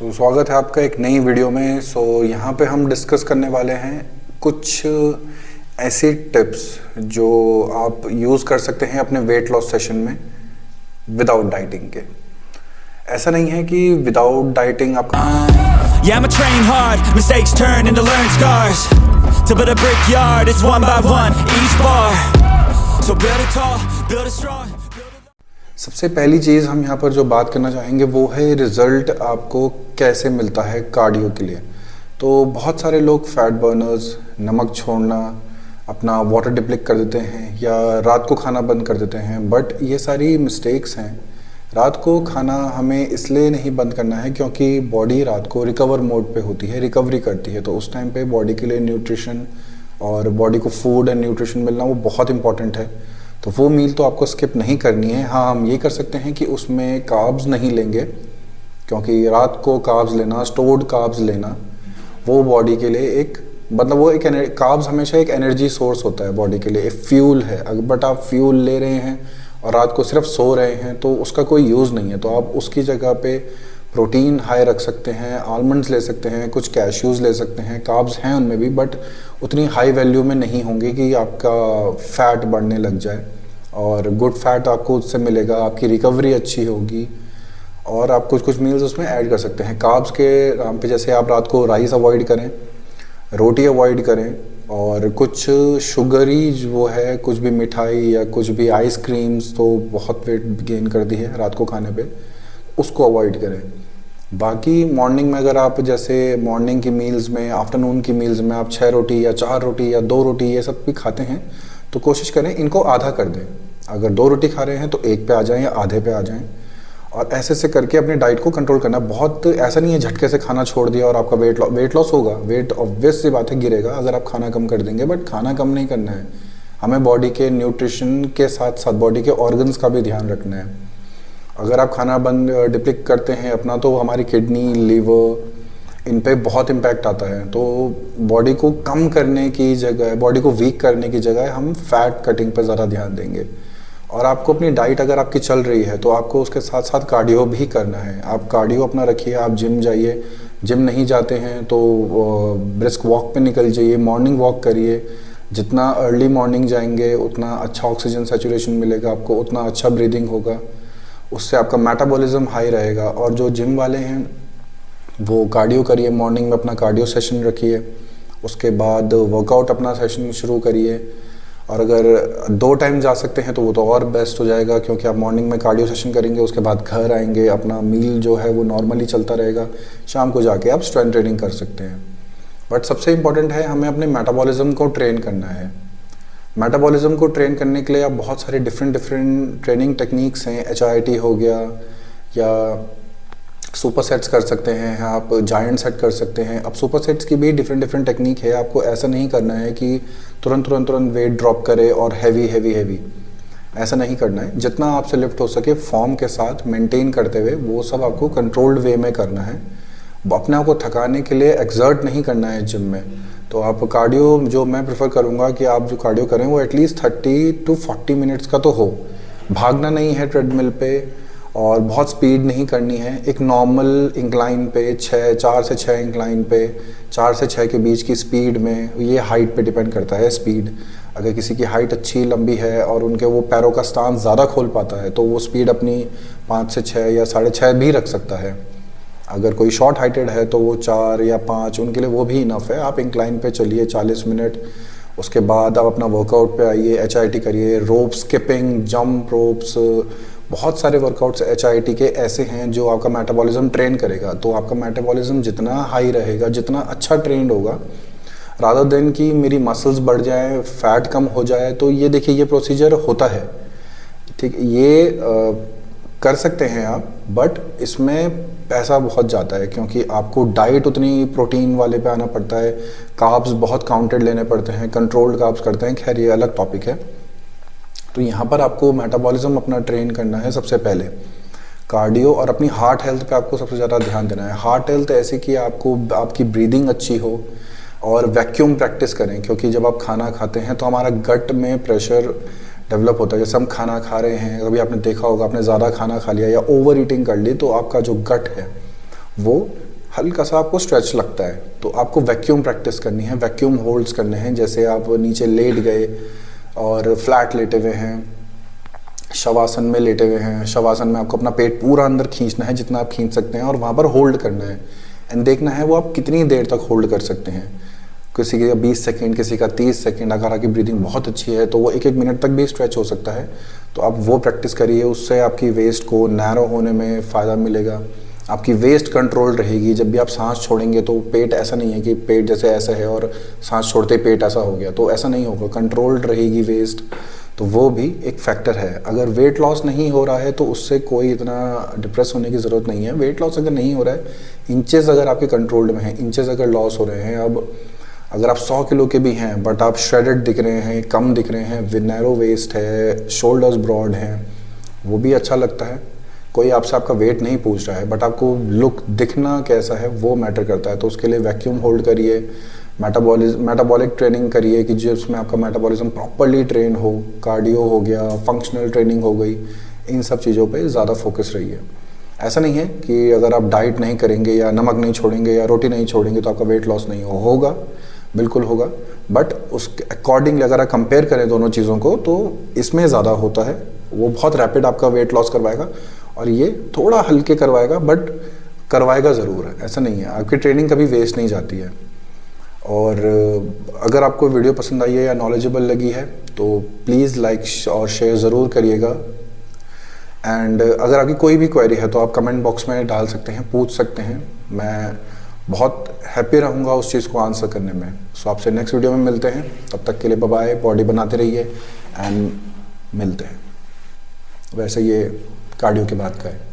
स्वागत है आपका एक नई वीडियो में। यहाँ पे हम डिस्कस करने वाले हैं कुछ ऐसी टिप्स जो आप यूज़ कर सकते हैं अपने वेट लॉस सेशन में विदाउट डाइटिंग के। ऐसा नहीं है कि विदाउट डाइटिंग आपका Yeah, I'ma train hard, mistakes turn into learned scars. To build a brickyard, it's one by one, each bar. So build it tall, build it strong. सबसे पहली चीज़ हम यहाँ पर जो बात करना चाहेंगे वो है रिज़ल्ट आपको कैसे मिलता है कार्डियो के लिए। तो बहुत सारे लोग फैट बर्नर्स, नमक छोड़ना, अपना वाटर डिप्लीट कर देते हैं या रात को खाना बंद कर देते हैं, बट ये सारी मिस्टेक्स हैं। रात को खाना हमें इसलिए नहीं बंद करना है क्योंकि बॉडी रात को रिकवर मोड पे होती है, रिकवरी करती है। तो उस टाइम पे बॉडी के लिए न्यूट्रिशन और बॉडी को फूड एंड न्यूट्रिशन मिलना वो बहुत इंपॉर्टेंट है। तो वो मील तो आपको स्किप नहीं करनी है। हाँ, हम ये कर सकते हैं कि उसमें कार्ब्स नहीं लेंगे क्योंकि रात को कार्ब्स लेना, स्टोर्ड कार्ब्स लेना, वो बॉडी के लिए एक वो एक कार्ब्स हमेशा एक एनर्जी सोर्स होता है बॉडी के लिए, एक फ्यूल है। बट आप फ्यूल ले रहे हैं और रात को सिर्फ सो रहे हैं तो उसका कोई यूज़ नहीं है। तो आप उसकी जगह पे प्रोटीन हाई रख सकते हैं, आलमंड्स ले सकते हैं, कुछ कैश्यूज़ ले सकते हैं। कार्ब्स हैं उनमें भी, बट उतनी हाई वैल्यू में नहीं होंगे कि आपका फैट बढ़ने लग जाए। और गुड फैट आपको उससे मिलेगा, आपकी रिकवरी अच्छी होगी और आप कुछ कुछ मील्स उसमें ऐड कर सकते हैं। कार्ब्स के नाम पे जैसे आप रात को राइस अवॉइड करें, रोटी अवॉइड करें, और कुछ शुगरी वो है, कुछ भी मिठाई या कुछ भी आइसक्रीम्स तो बहुत वेट गेन करती है रात को खाने पे, उसको अवॉइड करें। बाकी मॉर्निंग में अगर आप जैसे मॉर्निंग की मील्स में, आफ्टरनून की मील्स में आप 6 रोटी या 4 रोटी या 2 रोटी ये सब भी खाते हैं तो कोशिश करें इनको आधा कर दें। अगर 2 रोटी खा रहे हैं तो 1 पे आ जाएं या आधे पे आ जाएं, और ऐसे से करके अपने डाइट को कंट्रोल करना। बहुत ऐसा नहीं है झटके से खाना छोड़ दिया और आपका वेट लॉस होगा। वेट ऑब्वियस सी बात है गिरेगा अगर आप खाना कम कर देंगे, बट खाना कम नहीं करना है। हमें बॉडी के न्यूट्रिशन के साथ साथ बॉडी के ऑर्गन्स का भी ध्यान रखना है। अगर आप खाना बंद डिप्लीट करते हैं अपना तो हमारी किडनी, लीवर, इन पे बहुत इम्पैक्ट आता है। तो बॉडी को कम करने की जगह, बॉडी को वीक करने की जगह हम फैट कटिंग पर ज़्यादा ध्यान देंगे। और आपको अपनी डाइट अगर आपकी चल रही है तो आपको उसके साथ साथ कार्डियो भी करना है। आप कार्डियो अपना रखिए, आप जिम जाइए, जिम नहीं जाते हैं तो ब्रिस्क वॉक पे निकल जाइए, मॉर्निंग वॉक करिए। जितना अर्ली मॉर्निंग जाएंगे उतना अच्छा ऑक्सीजन सैचुरेशन मिलेगा आपको, उतना अच्छा ब्रीदिंग होगा, उससे आपका मेटाबॉलिज्म हाई रहेगा। और जो जिम वाले हैं वो कार्डियो करिए, मॉर्निंग में अपना कार्डियो सेशन रखिए, उसके बाद वर्कआउट अपना सेशन शुरू करिए। और अगर 2 टाइम जा सकते हैं तो वो तो और बेस्ट हो जाएगा क्योंकि आप मॉर्निंग में कार्डियो सेशन करेंगे, उसके बाद घर आएंगे, अपना मील जो है वो नॉर्मली चलता रहेगा, शाम को जाके आप स्ट्रेंथ ट्रेनिंग कर सकते हैं। बट सबसे इम्पॉर्टेंट है हमें अपने मेटाबॉलिज्म को ट्रेन करना है। मेटाबॉलिज्म को ट्रेन करने के लिए आप बहुत सारे डिफरेंट ट्रेनिंग टेक्निक्स हैं। HIIT हो गया या सुपर सेट्स कर सकते हैं, आप जायंट सेट कर सकते हैं। अब सुपर सेट्स की भी डिफरेंट टेक्निक है। आपको ऐसा नहीं करना है कि तुरंत वेट ड्रॉप करे और हैवी ऐसा नहीं करना है। जितना आपसे लिफ्ट हो सके फॉर्म के साथ मेंटेन करते हुए वो सब आपको कंट्रोल्ड वे में करना है। अपने आप को थकाने के लिए एक्सर्ट नहीं करना है जिम में। तो आप कार्डियो, जो मैं प्रेफर करूँगा कि आप जो कार्डियो करें वो एटलीस्ट 30 to 40 मिनट्स का तो हो। भागना नहीं है ट्रेडमिल पे और बहुत स्पीड नहीं करनी है। एक नॉर्मल इंक्लाइन पे 4 से 6 इंक्लाइन पे 4 से 6 के बीच की स्पीड में, ये हाइट पे डिपेंड करता है स्पीड। अगर किसी की हाइट अच्छी लंबी है और उनके वो पैरों का स्टांस ज़्यादा खोल पाता है तो वो स्पीड अपनी 5 से 6 या 6.5 भी रख सकता है। अगर कोई शॉर्ट हाइटेड है तो वो 4 या 5 उनके लिए वो भी इनफ है। आप इंक्लाइन पे चलिए 40 मिनट, उसके बाद आप अपना वर्कआउट पे आइए, HIIT करिए, रोप स्किपिंग, जंप रोप्स, बहुत सारे वर्कआउट्स HIIT के ऐसे हैं जो आपका मेटाबॉलिज्म ट्रेन करेगा। तो आपका मेटाबॉलिज्म जितना हाई रहेगा, जितना अच्छा ट्रेंड होगा, रादर देन कि मेरी मसल्स बढ़ जाए, फैट कम हो जाए। तो ये देखिए ये प्रोसीजर होता है, ठीक, ये कर सकते हैं आप, बट इसमें पैसा बहुत जाता है क्योंकि आपको डाइट उतनी प्रोटीन वाले पे आना पड़ता है, कार्ब्स बहुत काउंटेड लेने पड़ते हैं, कंट्रोल्ड कार्ब्स करते हैं। खैर ये अलग टॉपिक है। तो यहाँ पर आपको मेटाबॉलिज्म अपना ट्रेन करना है सबसे पहले, कार्डियो, और अपनी हार्ट हेल्थ पे आपको सबसे ज़्यादा ध्यान देना है। हार्ट हेल्थ ऐसी कि आपको आपकी ब्रीदिंग अच्छी हो और वैक्यूम प्रैक्टिस करें क्योंकि जब आप खाना खाते हैं तो हमारा गट में प्रेशर डेवलप होता है। जैसे हम खाना खा रहे हैं, कभी आपने देखा होगा, आपने ज़्यादा खाना खा लिया या ओवर ईटिंग कर ली तो आपका जो गट है वो हल्का सा आपको स्ट्रेच लगता है, तो आपको वैक्यूम प्रैक्टिस करनी है, वैक्यूम होल्ड्स करने हैं। जैसे आप नीचे लेट गए और फ्लैट लेटे हुए हैं, शवासन में लेटे हुए हैं, शवासन में आपको अपना पेट पूरा अंदर खींचना है जितना आप खींच सकते हैं और वहाँ पर होल्ड करना है एंड देखना है वो आप कितनी देर तक होल्ड कर सकते हैं। किसी का 20 सेकेंड, किसी का 30 सेकेंड। अगर आपकी ब्रीदिंग बहुत अच्छी है तो वो 1-1 मिनट तक भी स्ट्रेच हो सकता है, तो आप वो प्रैक्टिस करिए। उससे आपकी वेस्ट को नैरो होने में फ़ायदा मिलेगा, आपकी वेस्ट कंट्रोल रहेगी। जब भी आप सांस छोड़ेंगे तो पेट ऐसा नहीं है कि पेट जैसे ऐसा है और सांस छोड़ते ही पेट ऐसा हो गया, तो ऐसा नहीं होगा, कंट्रोल्ड रहेगी वेस्ट। तो वो भी एक फैक्टर है। अगर वेट लॉस नहीं हो रहा है तो उससे कोई इतना डिप्रेस होने की ज़रूरत नहीं है। वेट लॉस अगर नहीं हो रहा है, इंचेस अगर आपके कंट्रोल्ड में हैं, इंचेस अगर लॉस हो रहे हैं, अब अगर आप 100 किलो के भी हैं बट आप श्रेडेड दिख रहे हैं, कम दिख रहे हैं, नैरो वेस्ट है, शोल्डर्स ब्रॉड हैं, वो भी अच्छा लगता है। कोई आपसे आपका वेट नहीं पूछ रहा है बट आपको लुक दिखना कैसा है वो मैटर करता है। तो उसके लिए वैक्यूम होल्ड करिए, मेटाबॉलिक ट्रेनिंग करिए कि जिसमें आपका मेटाबॉलिज्म प्रॉपरली ट्रेन हो, कार्डियो हो गया, फंक्शनल ट्रेनिंग हो गई, इन सब चीज़ों पे ज़्यादा फोकस रहिए। ऐसा नहीं है कि अगर आप डाइट नहीं करेंगे या नमक नहीं छोड़ेंगे या रोटी नहीं छोड़ेंगे तो आपका वेट लॉस नहीं होगा, बिल्कुल होगा, बट उसके अकॉर्डिंगली अगर आप कंपेयर करें दोनों चीज़ों को तो इसमें ज़्यादा होता है। वो बहुत रैपिड आपका वेट लॉस करवाएगा और ये थोड़ा हल्के करवाएगा, बट करवाएगा ज़रूर है, ऐसा नहीं है। आपकी ट्रेनिंग कभी वेस्ट नहीं जाती है। और अगर आपको वीडियो पसंद आई है या नॉलेजेबल लगी है तो प्लीज़ लाइक और शेयर ज़रूर करिएगा। एंड अगर आपकी कोई भी क्वेरी है तो आप कमेंट बॉक्स में डाल सकते हैं, पूछ सकते हैं। मैं बहुत हैप्पी रहूँगा उस चीज़ को आंसर करने में। सो आपसे नेक्स्ट वीडियो में मिलते हैं, तब तक के लिए बाय बाय। बॉडी बनाते रहिए एंड मिलते हैं। वैसे ये कार्डियो की बात का है।